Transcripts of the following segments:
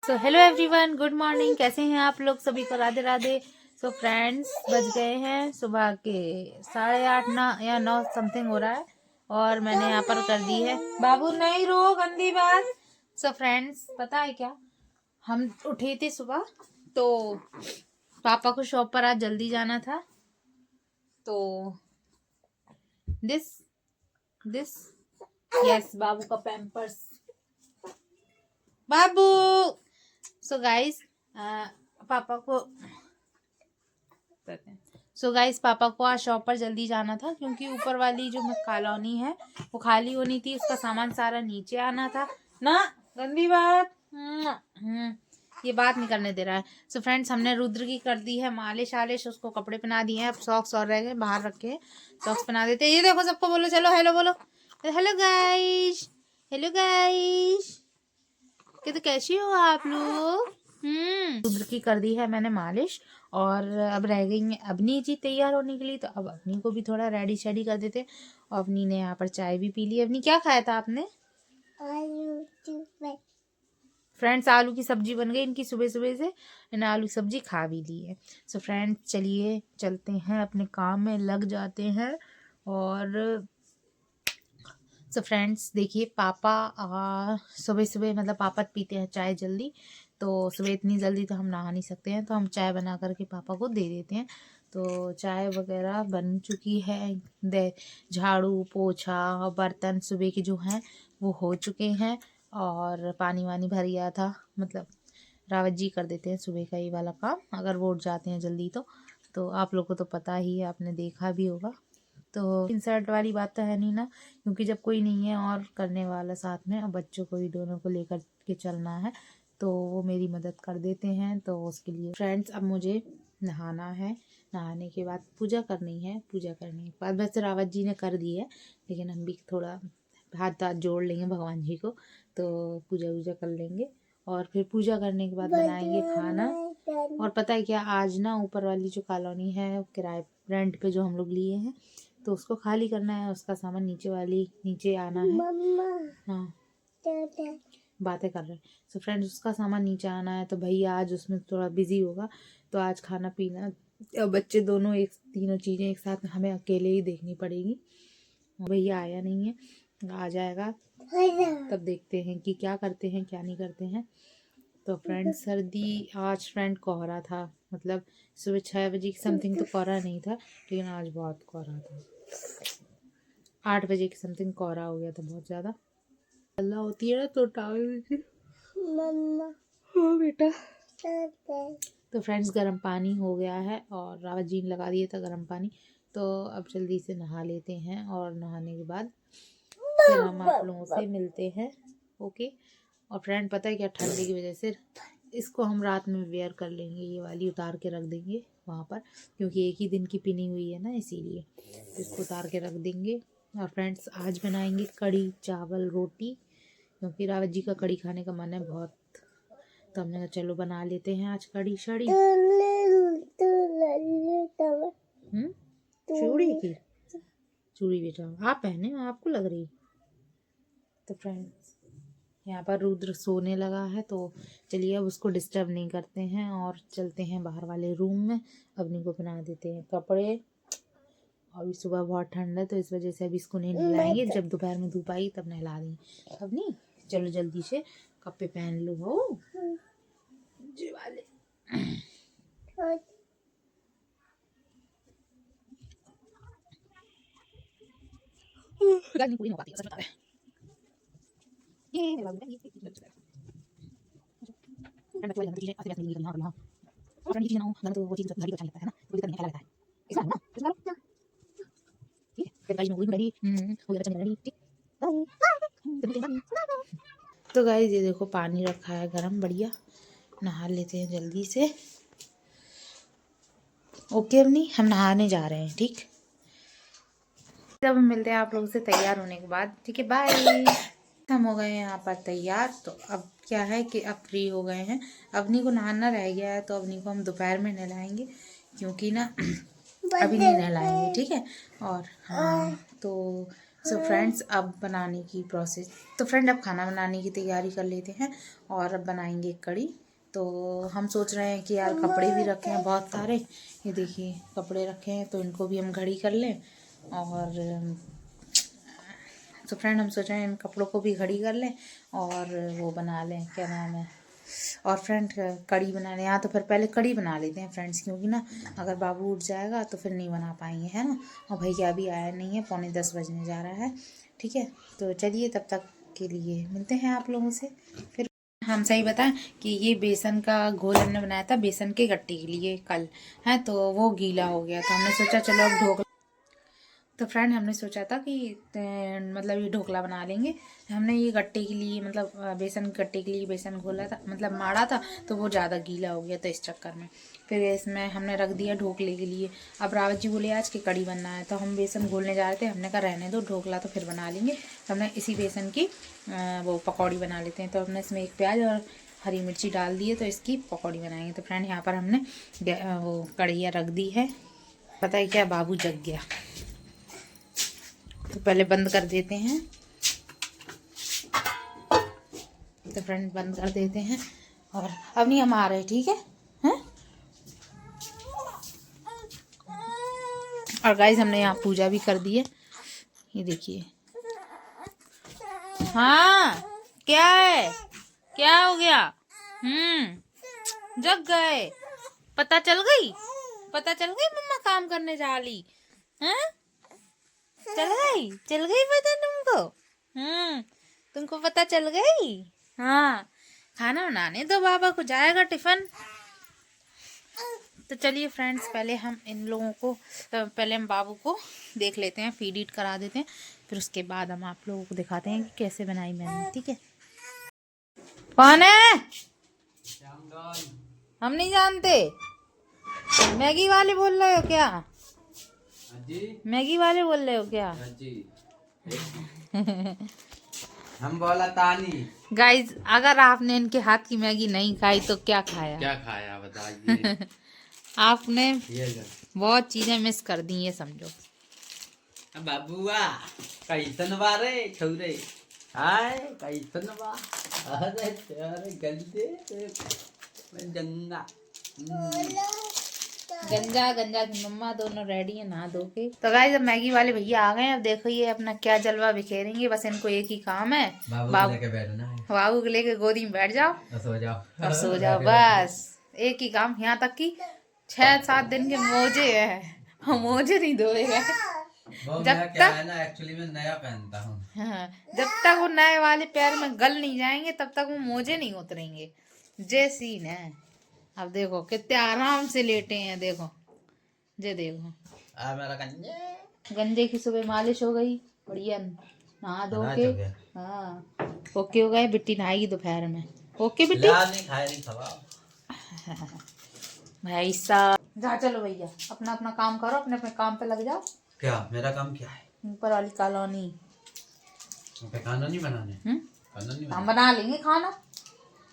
So hello everyone, good morning. कैसे हैं आप लोग? सभी को राधे राधे। सो फ्रेंड्स, बज गए हैं सुबह के 8:30 ना या 9 समथिंग हो रहा है और मैंने यहाँ पर कर दी है। बाबू नहीं रो, गंदी बात। सो फ्रेंड्स, पता है क्या, हम उठे थे सुबह तो पापा को शॉप पर आज जल्दी जाना था। तो दिस दिस यस, बाबू का पैम्पर्स। बाबू। सो गाइस, पापा को पापा को आज शॉप पर जल्दी जाना था क्योंकि ऊपर वाली जो कॉलोनी है वो खाली होनी थी। उसका सामान सारा नीचे आना था ना। गंदी बात। ये बात नहीं करने दे रहा है। सो फ्रेंड्स, हमने रुद्र की कर दी है मालिश आलिश, उसको कपड़े पहना दिए हैं। अब सॉक्स और रह गए, बाहर रखे हैं, सॉक्स पहना देते हैं। ये देखो, सबको बोलो, चलो हेलो बोलो। हेलो गाइस, हेलो गाइस, तो कैसी हो आप लोग? रुद्र की कर दी है मैंने मालिश और अब रह गई है अवनी जी तैयार होने के लिए। तो अब अवनी को भी थोड़ा रेडी शेडी कर देते। और अवनी ने यहाँ पर चाय भी पी ली। अवनी, क्या खाया था आपने? फ्रेंड्स, आलू की सब्जी बन गई इनकी सुबह सुबह से। इन्हें आलू की सब्जी खा भी ली है। सो फ्रेंड्स, चलिए चलते हैं, अपने काम में लग जाते हैं। और सो फ्रेंड्स देखिए, पापा सुबह सुबह मतलब पापा पीते हैं चाय जल्दी। तो सुबह इतनी जल्दी तो हम नहा नहीं सकते हैं, तो हम चाय बना करके पापा को दे देते हैं। तो चाय वगैरह बन चुकी है। दे झाड़ू पोछा और बर्तन सुबह के जो हैं वो हो चुके हैं। और पानी वानी भर गया था, मतलब रावत जी कर देते हैं सुबह का ये वाला काम अगर वो उठ जाते हैं जल्दी। तो आप लोग को तो पता ही है, आपने देखा भी होगा। तो इंसर्ट वाली बात तो है नहीं ना, क्योंकि जब कोई नहीं है और करने वाला साथ में और बच्चों को भी दोनों को लेकर के चलना है तो वो मेरी मदद कर देते हैं। तो उसके लिए फ्रेंड्स, अब मुझे नहाना है। नहाने के बाद पूजा करनी है। पूजा करने के बाद वैसे रावत जी ने कर दी है, लेकिन हम भी थोड़ा हाथ हाथ जोड़ लेंगे भगवान जी को, तो पूजा वूजा कर लेंगे। और फिर पूजा करने के बाद बनाएंगे खाना। और पता है क्या, आज ना ऊपर वाली जो कॉलोनी है किराए रेंट पे जो हम लोग लिए हैं, तो उसको खाली करना है। उसका सामान नीचे आना है। हाँ, बातें कर रहे हैं। सो फ्रेंड्स, उसका सामान नीचे आना है तो भैया आज उसमें थोड़ा बिजी होगा। तो आज खाना पीना बच्चे दोनों तीनों चीज़ें एक साथ हमें अकेले ही देखनी पड़ेगी। भैया आया नहीं है, आ जाएगा तब देखते हैं कि क्या करते हैं क्या नहीं करते हैं। तो फ्रेंड्स, सर्दी आज फ्रेंड कोहरा था, मतलब सुबह 6 बजे की समथिंग तो कोहरा नहीं था, लेकिन आज बहुत कोहरा था। 8 बजे की समथिंग कोहरा हो गया था बहुत ज़्यादा। अल्लाह होती है ना तो टावल मम्मा हो बेटा। तो फ्रेंड्स, गर्म पानी हो गया है और रावत जी ने लगा दिया था गर्म पानी। तो अब जल्दी से नहा लेते हैं और नहाने के बाद फिर हम आप लोगों से मिलते हैं। ओके। और फ्रेंड, पता है क्या, ठंडी की वजह से इसको हम रात में वेयर कर लेंगे, ये वाली उतार के रख देंगे वहाँ पर, क्योंकि एक ही दिन की पिनी हुई है ना, इसीलिए इसको उतार के रख देंगे। और फ्रेंड्स, आज बनाएंगे कढ़ी चावल रोटी, क्योंकि रावत जी का कढ़ी खाने का मन है बहुत। तो हमने कहा चलो बना लेते हैं आज कढ़ी शड़ी। चूड़ी की चूड़ी बेटा आप पहने हो, आपको लग रही। तो फ्रेंड्स, यहाँ पर रुद्र सोने लगा है, तो चलिए अब उसको डिस्टर्ब नहीं करते हैं और चलते हैं बाहर वाले रूम में। अवनी को पहना देते हैं कपड़े। अभी सुबह बहुत ठंड है तो इस वजह से अभी इसको नहीं नहलाएंगे, जब दोपहर में धूप आई तब नहला देंगे। अवनी चलो जल्दी से कपड़े पहन लो। हो जी वाले पूरी नहीं हो पाती, सच बता रहे। ये मेरा बाबू है, ये मैं तो वाली चीजें आते रहती हैं यहाँ और ठंडी चीजें ना हो ना, तो वो चीज घड़ी को अच्छा लगता है ना, वो दिक्कत नहीं है, लगता है इसका ना इसका ठीक है। फिर गाइस, मैं पूरी रेडी हो गया, चल रेडी ठीक। तो गाइस, ये देखो पानी रखा है गरम, बढ़िया नहा लेते हैं जल्दी से। ओके अवनी, हम नहाने जा रहे हैं, ठीक। तब मिलते हैं आप लोगों से तैयार होने के बाद, ठीक है, बाय। हम हो गए हैं यहाँ पर तैयार। तो अब क्या है कि अब फ्री हो गए हैं। अवनी को नहाना रह गया है, तो अवनी को हम दोपहर में नहलाएंगे, क्योंकि ना अभी नहीं नहलाएंगे, ठीक है। और हाँ, तो सो फ्रेंड्स अब बनाने की प्रोसेस, तो फ्रेंड अब खाना बनाने की तैयारी कर लेते हैं और अब बनाएंगे कड़ी। तो हम सोच रहे हैं कि यार कपड़े भी रखे हैं बहुत सारे, ये देखिए कपड़े रखे हैं तो इनको भी हम घड़ी कर लें। और तो फ्रेंड हम सोच रहे हैं इन कपड़ों को भी घड़ी कर लें और वो बना लें, क्या नाम है, और फ्रेंड कड़ी बनाने यहाँ, तो फिर पहले कड़ी बना लेते हैं फ्रेंड्स, क्योंकि ना अगर बाबू उठ जाएगा तो फिर नहीं बना पाएंगे, है ना। और भैया अभी आया नहीं है, 9:45 बजने जा रहा है। ठीक है, तो चलिए तब तक के लिए मिलते हैं आप लोगों से फिर। हम सही बताएं कि ये बेसन का घोल हमने बनाया था बेसन के गट्टे के लिए कल, है, तो वो गीला हो गया, तो हमने सोचा चलो अब ढोकला, तो फ्रेंड हमने सोचा था कि मतलब ये ढोकला बना लेंगे। हमने ये गट्टे के लिए मतलब बेसन के गट्टे के लिए बेसन घोला था, मतलब माड़ा था, तो वो ज़्यादा गीला हो गया, तो इस चक्कर में फिर इसमें हमने रख दिया ढोकले के लिए। अब रावत जी बोले आज की कड़ी बनना है, तो हम बेसन घोलने जा रहे थे, हमने कहा रहने दो, ढोकला तो फिर बना लेंगे। तो हमने इसी बेसन की वो पकौड़ी बना लेते हैं। तो हमने इसमें एक प्याज और हरी मिर्ची डाल दी है, तो इसकी पकौड़ी बनाएंगे। तो फ्रेंड यहाँ पर हमने वो कढ़ैया रख दी है। पता है क्या, बाबू जग गया, तो पहले बंद कर देते हैं। तो फ्रेंड बंद कर देते हैं और अब नहीं हम आ रहे, ठीक है, हैं। और गाइस हमने यहाँ पूजा भी कर दी है, ये देखिए। हाँ क्या है, क्या हो गया, जग गए, पता चल गई, पता चल गई मम्मा काम करने जा रही, हैं, चल गई पता तुमको, तुमको पता चल गई। हाँ खाना बनाने दो, बाबा को जाएगा टिफिन। तो चलिए फ्रेंड्स पहले हम इन लोगों को पहले हम बाबू को देख लेते हैं, फीड ईट करा देते हैं, फिर उसके बाद हम आप लोगों को दिखाते हैं कि कैसे बनाई मैंने, ठीक है। कौन है, हम नहीं जानते, मैगी वाले बोल रहे हो क्या, मैगी वाले बोल रहे हो क्या हम बोला तानी। गाइज अगर आपने इनके हाथ की मैगी नहीं खाई तो क्या खाया, क्या खाया बताइए। आपने बहुत चीजें मिस कर दी, ये समझो। बाबुआ कैसन बारे छोरे, हाय कैसन बा, अरे तेरे गंदे गंगा गंजा गंजा की मम्मा दोनों रेडी है नहा धो के। तो गाइस अब मैगी वाले भैया आ गए हैं, अब देखो ये अपना क्या जलवा बिखेरेंगे, बस इनको एक ही काम है, बाबू लेके बैठना है, बाबू को लेके गोदी में बैठ जाओ और सो जाओ, और सो जाओ, बस एक ही काम। यहाँ तक कि 6-7 दिन के मोजे है, मोजे नहीं धोएगा जब तक, है ना एक्चुअली मैं नया पहनता हूँ, हाँ, जब तक वो नए वाले पैर में गल नहीं जाएंगे तब तक वो मोजे नहीं उतरेंगे। जे सीन है, अब देखो कितने आराम से लेटे हैं, देखो जे देखो। मेरा गंजे की सुबह मालिश हो गई बढ़िया, नहा धो के, हाँ ओके हो गए। बिट्टी नहाएगी दोपहर में, ओके बिट्टी नहीं खाए नहीं खवा भाई साहब। जा चलो भैया अपना अपना काम करो, अपने अपने काम पे लग जाओ। क्या मेरा काम क्या है, ऊपर वाली कॉलोनी खाना नहीं बनाने, खाना नहीं हम बना लेंगे खाना,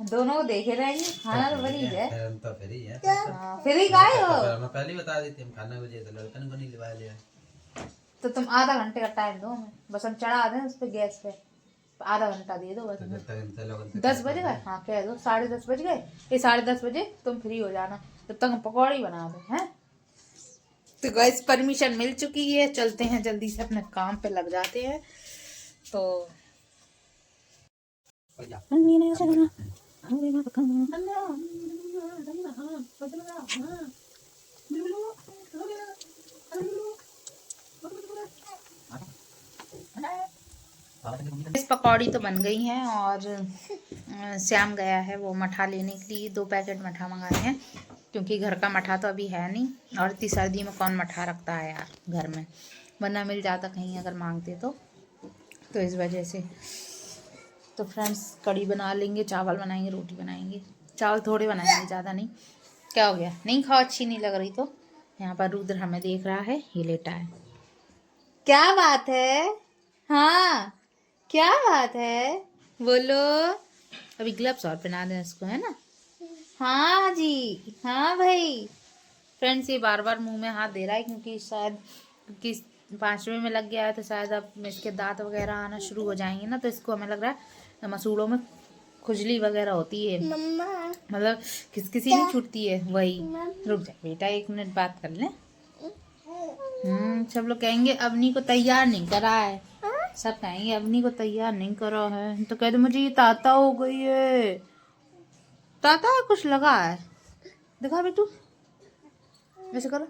दोनों को देखे रहेंगे, खाना तो बनी है, तो फिर ही है, फिर ही खाए हो, मैं पहले ही बता देती हूँ खाना मुझे, तो लड़कन को नहीं लिवा लिया, तो तुम आधा घंटे का टाइम दो हमें, बस हम चढ़ा दें उस पे गैस पे, आधा घंटा दे दो बस। तो जब तक इनसे लोग 10 बज गए, हाँ कह दो 10:30 बज गए, ये 10:30 बजे तुम फ्री हो जाना, तब तक हम पकौड़ी बना दो, हैं। तो गैस परमिशन मिल चुकी है, चलते हैं जल्दी से अपने काम पे लग जाते हैं। तो इस पकौड़ी तो बन गई हैं और श्याम गया है वो मठा लेने के लिए, 2 पैकेट मठा मंगाए हैं, क्योंकि घर का मठा तो अभी है नहीं, और इतनी सर्दी में कौन मठा रखता है यार घर में, वरना मिल जाता कहीं अगर मांगते तो इस वजह से। तो फ्रेंड्स कड़ी बना लेंगे, चावल बनाएंगे, रोटी बनाएंगे, चावल थोड़े बनाएंगे ज़्यादा नहीं। क्या हो गया, नहीं खाओ, अच्छी नहीं लग रही तो। यहाँ पर रुद्र हमें देख रहा है, ये लेटा है, क्या बात है, हाँ क्या बात है, बोलो। अभी ग्लव्स और पहना दें इसको, है ना, हाँ जी हाँ भाई। फ्रेंड्स ये बार बार मुंह में हाथ दे रहा है, क्योंकि शायद क्योंकि 5वें में लग गया है तो शायद अब इसके दांत वगैरह आना शुरू हो जाएंगे ना, तो इसको हमें लग रहा है मसूड़ों में खुजली वगैरह होती है, मतलब किसी नहीं छूटती है वही। रुक जा बेटा 1 मिनट बात कर लें। सब लोग कहेंगे अवनी को तैयार नहीं करा है, सब कहेंगे अवनी को तैयार नहीं करा है, तो कह दो मुझे ये ताता हो गई है, ताता है कुछ लगा है, दिखा बेटू ऐसे करो।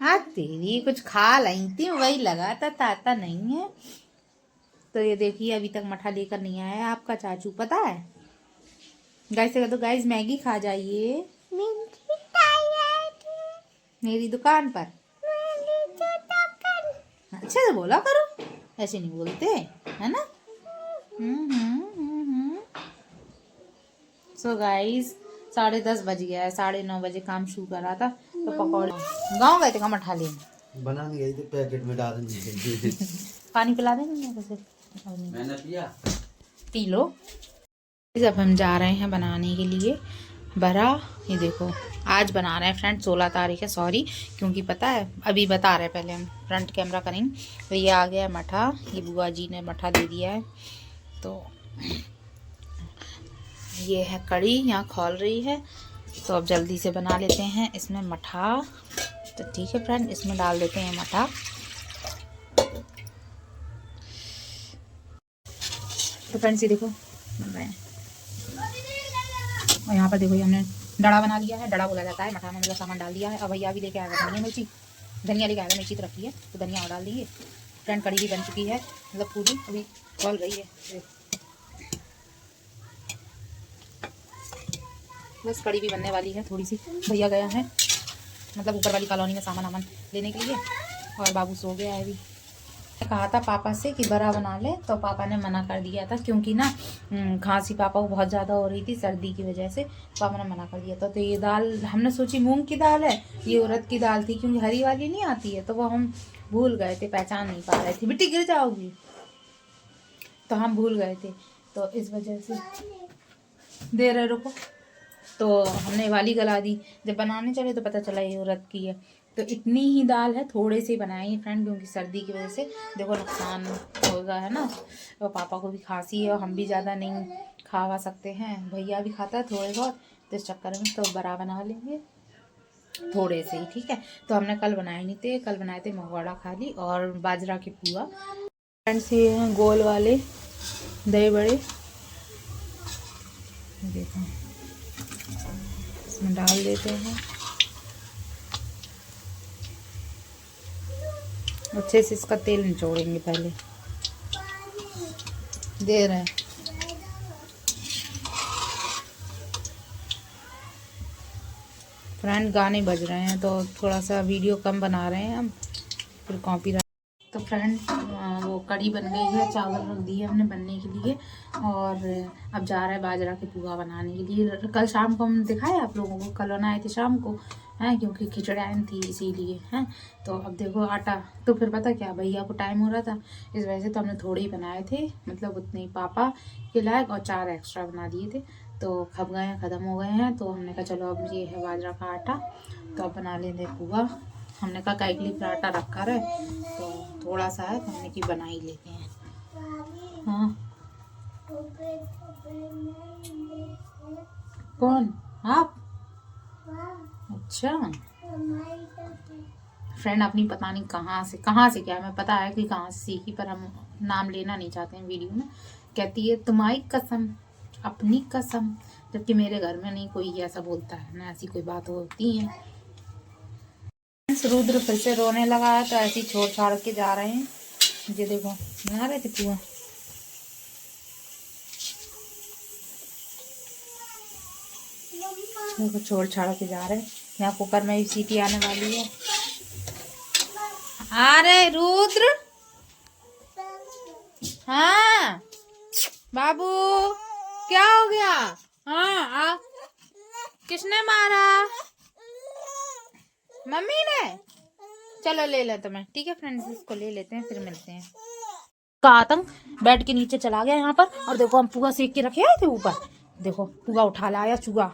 हाँ तेरी कुछ खा लाई थी वही लगा था, ताता नहीं है। तो ये देखिए अभी तक मठा लेकर नहीं आया आपका चाचू, पता है गाइस से कह दो गाइस मैगी खा जाइए मेरी दुकान पर। अच्छे से बोला करो, ऐसे नहीं बोलते है ना। सो गाइस 10:30 बज गया है, 9:30 बजे काम शुरू करा था, तो पकौड़े गाँव गए थे का मठा लेने, बनाने गई थी पैकेट में डाल देंगे। पानी पिला देंगे कैसे मैंने पिया, पी लो। अब हम जा रहे हैं बनाने के लिए बड़ा, ये देखो आज बना रहे हैं फ्रेंड 16 तारीख है, सॉरी क्योंकि पता है अभी बता रहे हैं, पहले हम फ्रंट कैमरा करेंगे। तो ये आ गया मठा, ये बुआ जी ने मठा दे दिया है, तो ये है कड़ी यहाँ खोल रही है, तो अब जल्दी से बना लेते हैं इसमें मठा। तो ठीक है फ्रेंड, इसमें डाल देते हैं मठा। तो फ्रेंड्स ये देखो बन रहे हैं, और यहाँ पर देखो ये हमने डड़ा बना लिया है, डड़ा बोला जाता है, मठा में मतलब सामान डाल दिया है। और भैया भी लेके आएगा धनिया मिर्ची, धनिया लेके आएगा, मिर्ची तो रखी है तो धनिया और डाल देंगे। फ्रेंड कड़ी भी बन चुकी है, मतलब पूरी अभी खोल रही है, बस कड़ी भी बनने वाली है थोड़ी सी। भैया गया है मतलब ऊपर वाली कॉलोनी में सामान वामान लेने के लिए, और बाबू सो गया है अभी। कहा था पापा से कि बड़ा बना ले, तो पापा ने मना कर दिया था, क्योंकि ना खांसी पापा को बहुत ज़्यादा हो रही थी सर्दी की वजह से, पापा ने मना कर दिया था। तो ये दाल हमने सोची मूंग की दाल है, ये उड़द की दाल थी, क्योंकि हरी वाली नहीं आती है, तो वो हम भूल गए थे, पहचान नहीं पा रहे थे। बेटी गिर जाओगी, तो हम भूल गए थे, तो इस वजह से दे रहे रुको, तो हमने वाली गला दी। जब बनाने चले तो पता चला ये उड़द की है। तो इतनी ही दाल है, थोड़े से बनाई है फ्रेंड, क्योंकि सर्दी की वजह से देखो नुकसान होगा है ना, तो पापा को भी खांसी है और हम भी ज़्यादा नहीं खावा सकते हैं, भैया भी खाता है थोड़े बहुत, तो इस चक्कर में तो बड़ा बना लेंगे थोड़े से ही, ठीक है। तो हमने कल बनाए नहीं थे, कल बनाए थे मगवाड़ा खाली और बाजरा की पुआ। फ्रेंड्स ये हैं गोल वाले दही बड़े, देखो इसमें डाल देते हैं, अच्छे से इसका तेल निचोड़ेंगे, पहले दे रहे हैं। फ्रेंड गाने बज रहे हैं तो थोड़ा सा वीडियो कम बना रहे हैं हम, फिर कॉपीराइट। तो फ्रेंड वो कड़ी बन गई है, चावल रख दिए हमने बनने के लिए, और अब जा रहा है बाजरा की पुआ बनाने के लिए। कल शाम को हम दिखाए आप लोगों को, कल बनाए थे शाम को हैं, क्योंकि खिचड़ैन थी इसीलिए हैं। तो अब देखो आटा, तो फिर पता क्या भैया को टाइम हो रहा था, इस वजह से तो हमने थोड़े ही बनाए थे, मतलब उतने ही पापा के लायक, और 4 एक्स्ट्रा बना दिए थे, तो खप गए हैं, ख़त्म हो गए हैं। तो हमने कहा चलो अब ये है बाजरा का आटा, तो अब बना लेते पुआ। हमने कहा काई के लिए आटा रखा रहे, तो थोड़ा सा है तो हमने की बना ही लेते हैं। हाँ कौन आप? अच्छा फ्रेंड अपनी पता नहीं कहाँ से क्या, मैं पता है कि कहाँ से सीखी, पर हम नाम लेना नहीं चाहते हैं वीडियो में। कहती है तुम्हारी कसम, अपनी कसम, जबकि मेरे घर में नहीं कोई ऐसा बोलता है ना, ऐसी कोई बात होती है। रुद्र फिर से रोने लगा है, तो ऐसे ही छोड़ छाड़ के जा रहे हैं। ये देखो बना रहे थे पुआ, देखो छोड़ छाड़ के जा रहे हैं। यहाँ कुकर में भी सीटी आने वाली है। अरे रुद्र, हाँ बाबू क्या हो गया? हाँ किसने मारा? मम्मी ने। चलो ले ले तुम्हें, ठीक है फ्रेंड्स, इसको ले लेते हैं फिर मिलते हैं। का आतंक बेड के नीचे चला गया यहाँ पर, और देखो हम पुआ सेक के रखे आए थे ऊपर, देखो पुआ उठा लाया चूहा,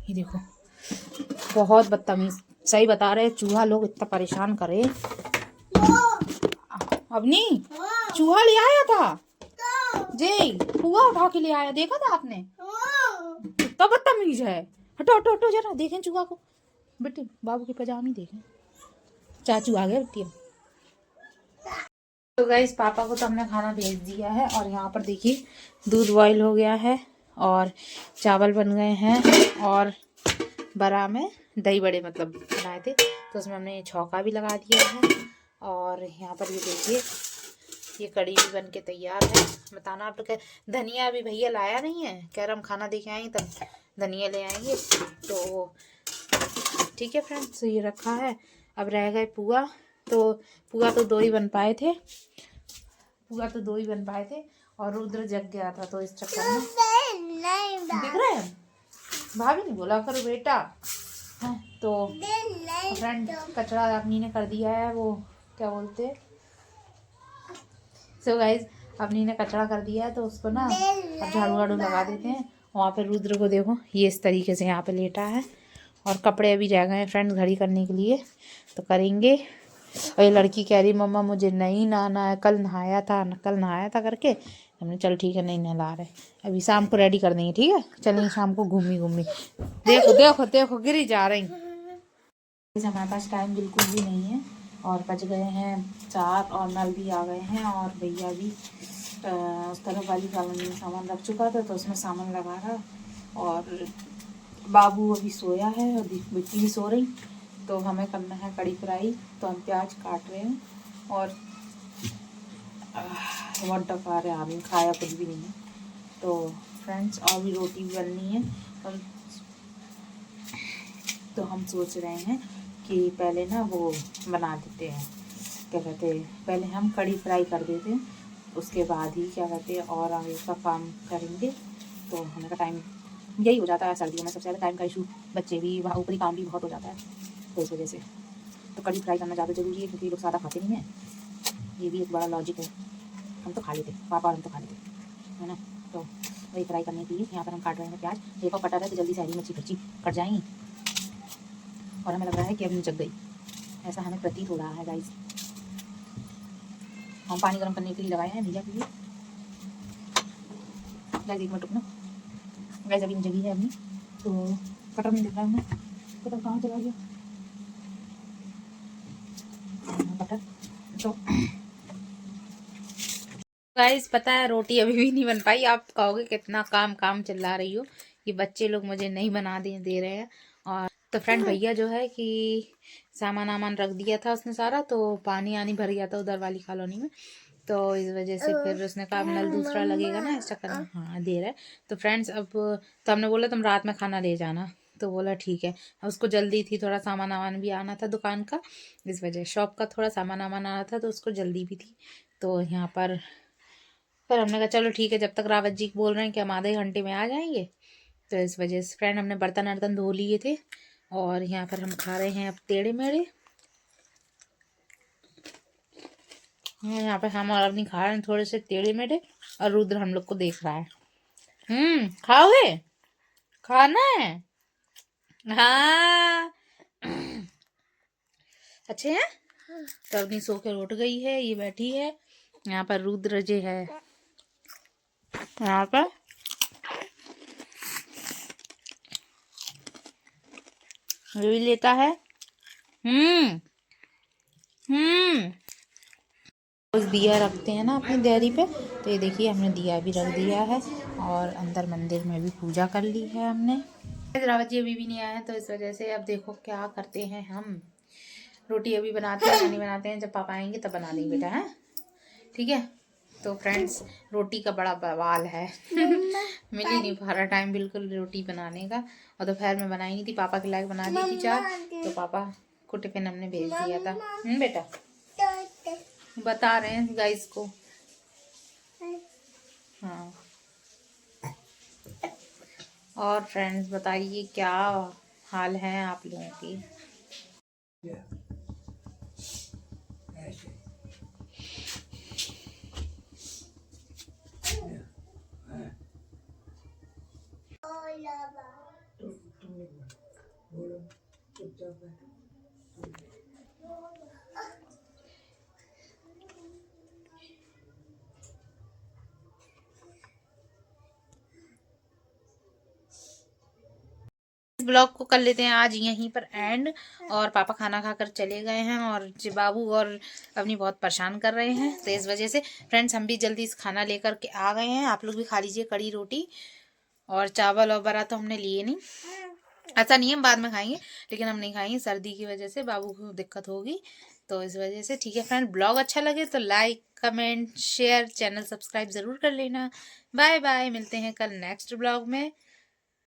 ये देखो बहुत बदतमीज, सही बता रहे, चूहा लोग इतना परेशान करे। अवनी चूहा ले आया था जी, पुआ उठा के ले आया, देखा था आपने? कितना बदतमीज है। हटो हटो हटो जरा, देखें चूहा को। बेटी बाबू के पजामी देखें, चाचू आ गए बेटी। तो गाइस पापा को तो हमने खाना भेज दिया है और यहाँ पर देखिए दूध बॉईल हो गया है और चावल बन गए हैं और बड़ा में दही बड़े मतलब बनाए थे, तो उसमें हमने छौंका भी लगा दिया है। और यहाँ पर ये देखिए ये कड़ी भी बन के तैयार है। बताना आप लोग, धनिया अभी भैया लाया नहीं है, कह रहा हम खाना देके आएंगे तब धनिया ले आएंगे। तो ठीक है फ्रेंड्स, ये रखा है। अब रह गए पुआ, तो पुआ तो दो ही बन पाए थे, और रुद्र जग गया था, तो इस चक्कर में दिख रहे हैं। भाभी नहीं बोला करो बेटा है। तो फ्रेंड कचरा अपनी ने कर दिया है, वो क्या बोलते हैं, सो गाइज अपनी ने कचरा कर दिया है, तो उसको ना अब झाड़ू वाड़ू लगा देते हैं। वहाँ पे रुद्र को देखो ये इस तरीके से यहाँ पे लेटा है, और कपड़े अभी रह गए हैं फ्रेंड्स घड़ी करने के लिए, तो करेंगे। और ये लड़की कह रही मम्मा मुझे नहीं नहाना है, कल नहाया था करके। हमने चल ठीक है नहीं नहला रहे, अभी शाम को रेडी कर देंगे, ठीक है चलेंगे शाम को घूमी। देखो देखो देखो गिरी जा रही। हमारे पास टाइम बिल्कुल भी नहीं है और बज गए हैं 4 और नल भी आ गए हैं, और भैया भी उस तरफ वाली कॉलोनी में सामान रख चुका था, तो उसमें सामान लगा रहा। और बाबू अभी सोया है और बिट्टी भी सो रही। तो हमें करना है कड़ी फ्राई, तो हम प्याज काट रहे हैं और टमाटर खा रहे हैं। आदमी खाया कुछ भी नहीं है। तो फ्रेंड्स और भी रोटी भी बननी है, तो हम सोच रहे हैं कि पहले ना वो बना देते हैं, क्या कहते हैं, पहले हम कड़ी फ्राई कर देते हैं, उसके बाद ही क्या कहते हैं और आगे का काम करेंगे। तो होने का टाइम यही हो जाता है सर्दियों में, सबसे ज़्यादा टाइम का इशू, बच्चे भी वहाँ ऊपरी काम भी बहुत हो जाता है, तो इस वजह से तो कड़ी फ्राई करना ज़्यादा ज़रूरी है, क्योंकि लोग सादा खाते नहीं हैं। ये भी एक बड़ा लॉजिक है। हम तो खा लेते, पापा और हम तो खा लेते, है ना। तो वही फ्राई करने के लिए यहाँ पर हम काट रहे हैं प्याज। देखो कटा है तो जल्दी से हरी मिर्ची कच्ची कट जाएंगी, और हमें लग रहा है कि अभी जग गई, ऐसा हमें प्रतीत हो रहा है गाइस। हम पानी गर्म करने के लिए लगाए हैं भैया के लिए। गाइस एक मिनट रुकना, गाइस अभी जगी है अपनी, तो कटर नहीं दिख रहा है हमें, कटर कहाँ चला गया कटर। तो गाइस पता है रोटी अभी भी नहीं बन पाई। आप कहोगे कितना काम चिल्ला रही हो, कि बच्चे लोग मुझे नहीं बना दे रहे हैं। और तो फ्रेंड भैया जो है कि सामान वामान रख दिया था उसने सारा, तो पानी आनी भर गया था उधर वाली कॉलोनी में, तो इस वजह से फिर उसने कहा नल दूसरा लगेगा ना, इस चक्कर में हाँ दे रहा है। तो फ्रेंड्स अब तो हमने बोला तुम रात में खाना ले जाना, तो बोला ठीक है। उसको जल्दी थी, थोड़ा सामान वामान भी आना था दुकान का, इस वजह शॉप का थोड़ा सामान वामान आना था, तो उसको जल्दी भी थी। तो यहाँ पर फिर हमने कहा चलो ठीक है, जब तक रावत जी बोल रहे हैं कि हम आधे घंटे में आ जाएंगे, तो इस वजह से फ्रेंड हमने बर्तन वर्तन धो लिए थे। और यहाँ पर हम खा रहे हैं अब टेढ़े मेढ़े। यहाँ पे हम और अपनी खा रहे हैं थोड़े से टेढ़े मेढ़े, और रुद्र हम लोग को देख रहा है। खाओगे, खाना है, हाँ अच्छे हैं। तो अपनी सो के उठ गई है, ये बैठी है। यहाँ पर रुद्र जी है, यहाँ पर ये भी लेता है। उस दिया रखते हैं ना अपनी डेयरी पे, तो ये देखिए हमने दिया भी रख दिया है, और अंदर मंदिर में भी पूजा कर ली है हमने। रावत जी अभी भी नहीं आए हैं, तो इस वजह से अब देखो क्या करते हैं हम। रोटी अभी बनाते हैं या नहीं बनाते हैं, जब पापा आएंगे तब बना देंगे बेटा, है ठीक है। तो फ्रेंड्स रोटी का बड़ा बवाल है मिल ही नहीं पा रहा टाइम बिल्कुल रोटी बनाने का, और दोपहर में बनाई नहीं थी, पापा के लायक बना दी थी 4, तो पापा को टिफिन हमने भेज दिया था। बेटा बता रहे हैं गाइस को, हाँ। और फ्रेंड्स बताइए क्या हाल है आप लोगों की। इस ब्लॉग को कर लेते हैं आज यहीं पर एंड। और पापा खाना खाकर चले गए हैं और बाबू और अपनी बहुत परेशान कर रहे हैं, तो इस वजह से फ्रेंड्स हम भी जल्दी इस खाना लेकर के आ गए हैं। आप लोग भी खा लीजिए कड़ी रोटी और चावल और बड़ा तो हमने लिए नहीं, ऐसा नहीं है बाद में खाएंगे, लेकिन हम नहीं खाएंगे सर्दी की वजह से, बाबू को दिक्कत होगी तो इस वजह से। ठीक है फ्रेंड, ब्लॉग अच्छा लगे तो like comment share channel subscribe ज़रूर कर लेना। बाय बाय, मिलते हैं कल नेक्स्ट ब्लॉग में।